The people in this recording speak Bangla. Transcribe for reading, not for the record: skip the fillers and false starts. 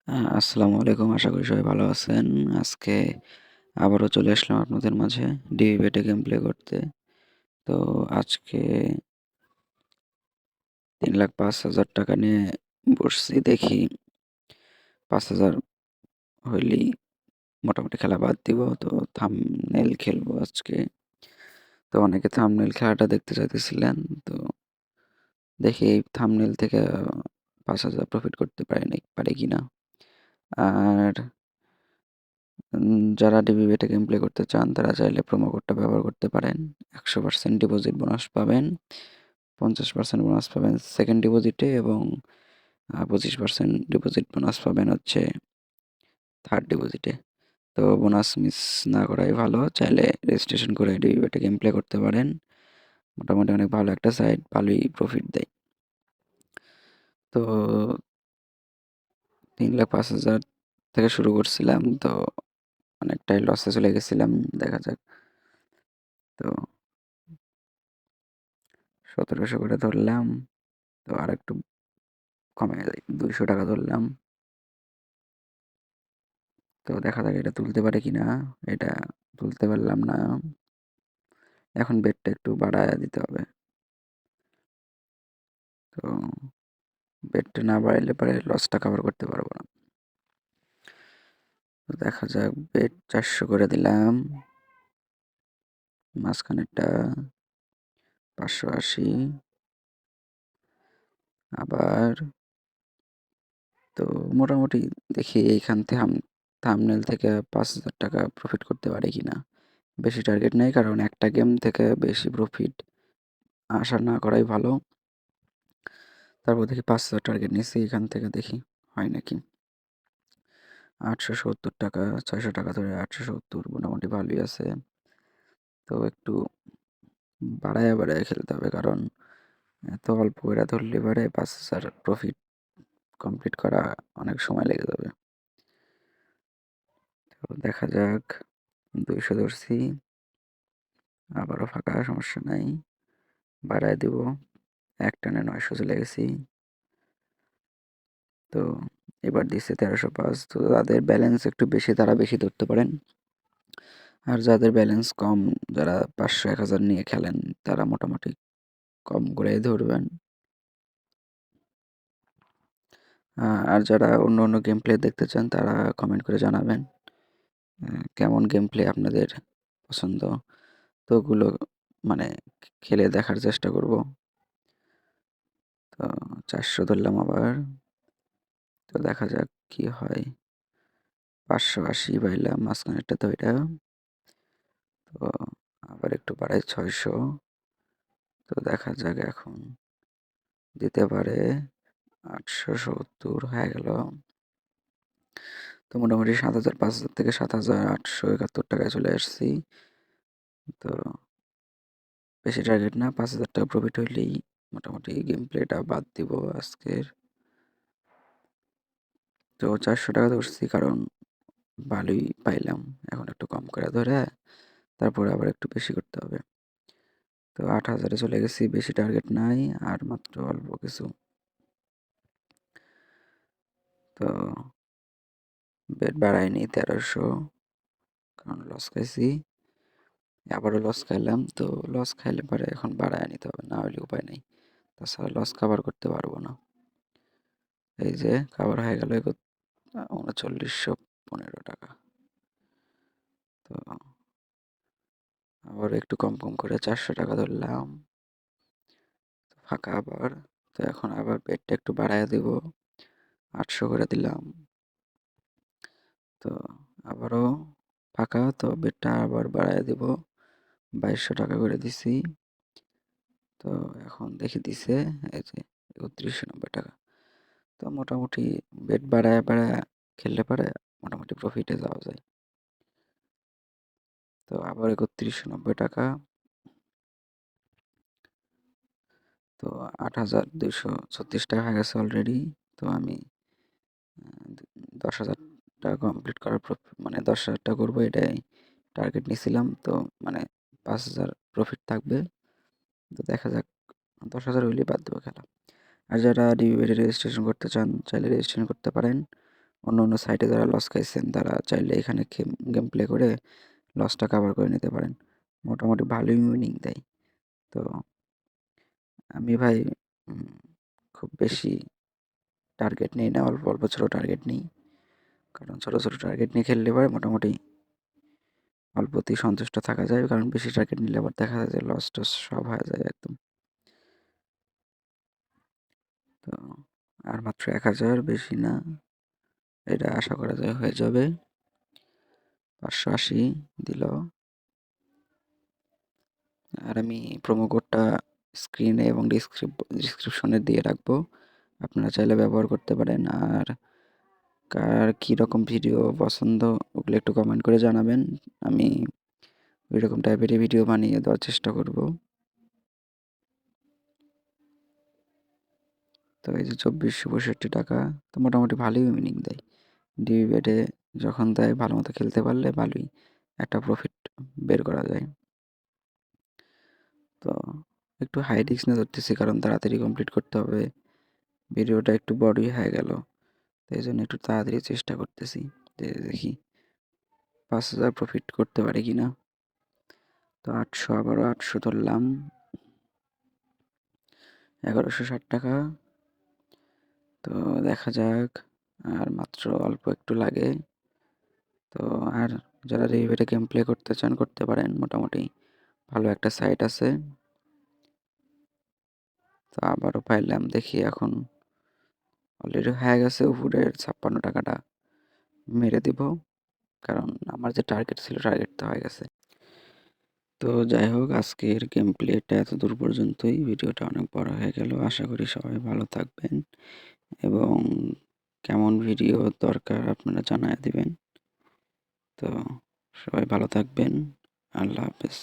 আসসালামু আলাইকুম। আশা করি সবাই ভালো আছেন। আজকে আবারও চলে আসলাম আপনাদের মাঝে ডিবেটে গেম প্লে করতে। তো আজকে ৩,৫,০০০ টাকা নিয়ে বসছি। দেখি ৫,০০০ হইলেই মোটামুটি খেলা বাদ দিব। তো থাম্বনেল খেলবো আজকে। তো অনেকে থাম্বনেল খেলাটা দেখতে চাইতেছিলেন। তো দেখি এই থাম্বনেল থেকে ৫,০০০ প্রফিট করতে পারি কিনা। আর যারা ডিবি বেটে গেম প্লে করতে চান তারা চাইলে প্রোমো কোডটা ব্যবহার করতে পারেন। ১০০% ডিপোজিট বোনাস পাবেন, ৫০% বোনাস পাবেন সেকেন্ড ডিপোজিটে এবং ২৫% ডিপোজিট বোনাস পাবেন হচ্ছে থার্ড ডিপোজিটে। তো বোনাস মিস না করাই ভালো। চাইলে রেজিস্ট্রেশন করে ডিবি বেটে গেম প্লে করতে পারেন। মোটামুটি অনেক ভালো একটা সাইট, ভালোই প্রফিট দেয়। তো ৩,৫,০০০ থেকে শুরু করছিলাম। তো অনেকটাই লসে চলে গেছিলাম। দেখা যাক। তো ১৭০০ করে ধরলাম। তো আরেকটু কমে ২০০ টাকা ধরলাম। তো দেখা যাক এটা তুলতে পারে কিনা। এটা তুলতে পারলাম না। এখন বেটটা একটু বাড়ায় দিতে হবে। তো বেটটা না বাড়াইলে পরে লসটা কভার করতে পারবো না। তো দেখা যাক, বেট ৪০০ করে দিলাম। মাঝখানেরটা ৫৮০। আবার তো মোটামুটি দেখি এইখান থেকে থাম্বনেল থেকে ৫,০০০ টাকা প্রফিট করতে পারি কিনা। বেশি টার্গেট নেই, কারণ একটা গেম থেকে বেশি প্রফিট আশা না করাই ভালো। তারপর দেখি ৫,০০০ টার্গেট নিচ্ছি, এখান থেকে দেখি হয় নাকি। ৮৭০ টাকা, ৬০০ টাকা ধরে ৮৭০ মোটামুটি ভালোই আছে। তো একটু বাড়ায় খেলতে হবে, কারণ এত অল্প করে ধরলে পারে ৫,০০০ প্রফিট কমপ্লিট করা অনেক সময় লেগে যাবে। তো দেখা যাক, ২০০ ধরছি, আবারও ফাঁকা, সমস্যা নাই, বাড়ায় দিব। এক টানে ৯০০ চলে গেছি। তো এবার দিচ্ছে ১৩০৫। তো যাদের ব্যালেন্স একটু বেশি তারা বেশি ধরতে পারেন। আর যাদের ব্যালেন্স কম, যারা ৫০০ ১,০০০ নিয়ে খেলেন, তারা মোটামুটি কম করেই ধরবেন। আর যারা অন্য অন্য গেম প্লে দেখতে চান তারা কমেন্ট করে জানাবেন কেমন গেম প্লে আপনাদের পছন্দ। তো ওগুলো মানে খেলে দেখার চেষ্টা করব। তো ৪০০ ধরলাম আবার। তো দেখা যাক কি হয়। ৫৮০ পাইলাম মাঝখানেরটা তো এটা। তো আবার একটু বাড়াই ৬০০। তো দেখা যাক এখন দিতে পারে। ৮৭০ হয়ে গেল। তো মোটামুটি ৭,০০০, ৫,০০০ থেকে ৭,৮৭১ টাকায় চলে আসছি। তো বেশি টার্গেট না, ৫,০০০ টাকা প্রফিট হইলেই মোটামুটি গেম প্লেটা বাদ দিব আজকের। তো ৪০০ টাকা ধরছি, কারণ ভালোই পাইলাম। এখন একটু কম করে ধরে তারপরে আবার একটু বেশি করতে হবে। তো ৮,০০০-এ চলে গেছি, বেশি টার্গেট নাই, আর মাত্র অল্প কিছু। তো বেট বাড়াইনি ১৩০০, কারণ লস খাইছি। আবারও লস খাইলাম। তো লস খাইলে পরে এখন বাড়ায় নিতে হবে, না হলে উপায় নেই। তাছাড়া লস কাভার করতে পারবো না। এই যে কাভার হয়ে গেল ৩৯১৫ টাকা। তো আবার একটু কম কম করে ৪০০ টাকা ধরলাম। ফাঁকা আবার। তো এখন আবার বেটটা একটু বাড়ায় দিব, ৮০০ করে দিলাম। তো আবারও ফাঁকা। তো বেটটা আবার বাড়ায় দিব, ২২০০ টাকা করে দিছি। তো এখন দেখি দিছে এই যে ৩১৯০ টাকা। তো মোটামুটি বেট বাড়ায় খেললে পারে মোটামুটি প্রফিটে যাওয়া যায়। তো আবার ৩১৯০ টাকা। তো ৮,২৩৬ টাকা হয়ে গেছে অলরেডি। তো আমি ১০,০০০ টাকা কমপ্লিট করার মানে ১০,০০০ টাকা করবো, এটাই টার্গেট নিয়েছিলাম। তো মানে ৫,০০০ প্রফিট থাকবে। তো দেখা যাক, ১০,০০০ হইলেই বাদ দেবো খেলা। আর যারা ডিবিবিতে রেজিস্ট্রেশন করতে চান চাইলে রেজিস্ট্রেশন করতে পারেন। অন্য অন্য সাইটে যারা লস খাইছেন তারা চাইলে এখানে গেম প্লে করে লসটা কাভার করে নিতে পারেন। মোটামুটি ভালোই উইনিং দেয়। তো আমি ভাই খুব বেশি টার্গেট নিই না, অল্প অল্প ছোটো টার্গেট নিই। কারণ ছোটো ছোটো টার্গেট নিয়ে খেললে পরে মোটামুটি অল্পতেই সন্তুষ্ট থাকা যায়। কারণ বেশি টার্গেট নিলে আবার দেখা যায় যে লস টস সব হয়ে যায় একদম। তো আর মাত্র 1000, বেশি না, এটা আশা করা যায় হয়ে যাবে। 580 দিল। আর আমি প্রোমো কোডটা স্ক্রিনে এবং ডিসক্রিপশনে দিয়ে রাখবো, আপনারা চাইলে ব্যবহার করতে পারেন। আর কার কীরকম ভিডিও পছন্দ ওগুলো একটু কমেন্ট করে জানাবেন, আমি ওই রকম টাইপেরই ভিডিও বানিয়ে দেওয়ার চেষ্টা করব। তো এই যে 2465 টাকা, তো মোটামুটি ভালোই উইনিং দেয়। ডিবি বেটে যখন দেয় ভালো মতো খেলতে পারলে ভালোই একটা প্রফিট বের করা যায়। তো একটু হাই রিস্ক নিয়ে ধরতেছি, কারণ তাড়াতাড়ি কমপ্লিট করতে হবে। ভিডিওটা একটু বড়ই হয়ে গেল, তো এই জন্য একটু তাড়াতাড়ি চেষ্টা করতেছি যে দেখি 5000 প্রফিট করতে পারি কি না। তো 800, আবারও 800 ধরলাম, 1160 টাকা। তো দেখা যাক, আর মাত্র অল্প একটু লাগে। তো আর যারা রিভিউতে গেম প্লে করতে চান করতে পারেন, মোটামুটি ভালো একটা সাইট আছে। তো আবারও পাইলাম, দেখি এখন অলরেডি হয়ে গেছে উপরের 56 টাকাটা মেরে দিব, কারণ আমার যে টার্গেট ছিল টার্গেট তো হয়ে গেছে। তো যাই হোক, আজকের গেম প্লেটা এত দূর পর্যন্তই। ভিডিওটা অনেক বড় হয়ে গেল। আশা করি সবাই ভালো থাকবেন এবং কেমন ভিডিও দরকার আপনারা জানায় দিবেন। তো সবাই ভালো থাকবেন। আল্লাহ হাফেজ।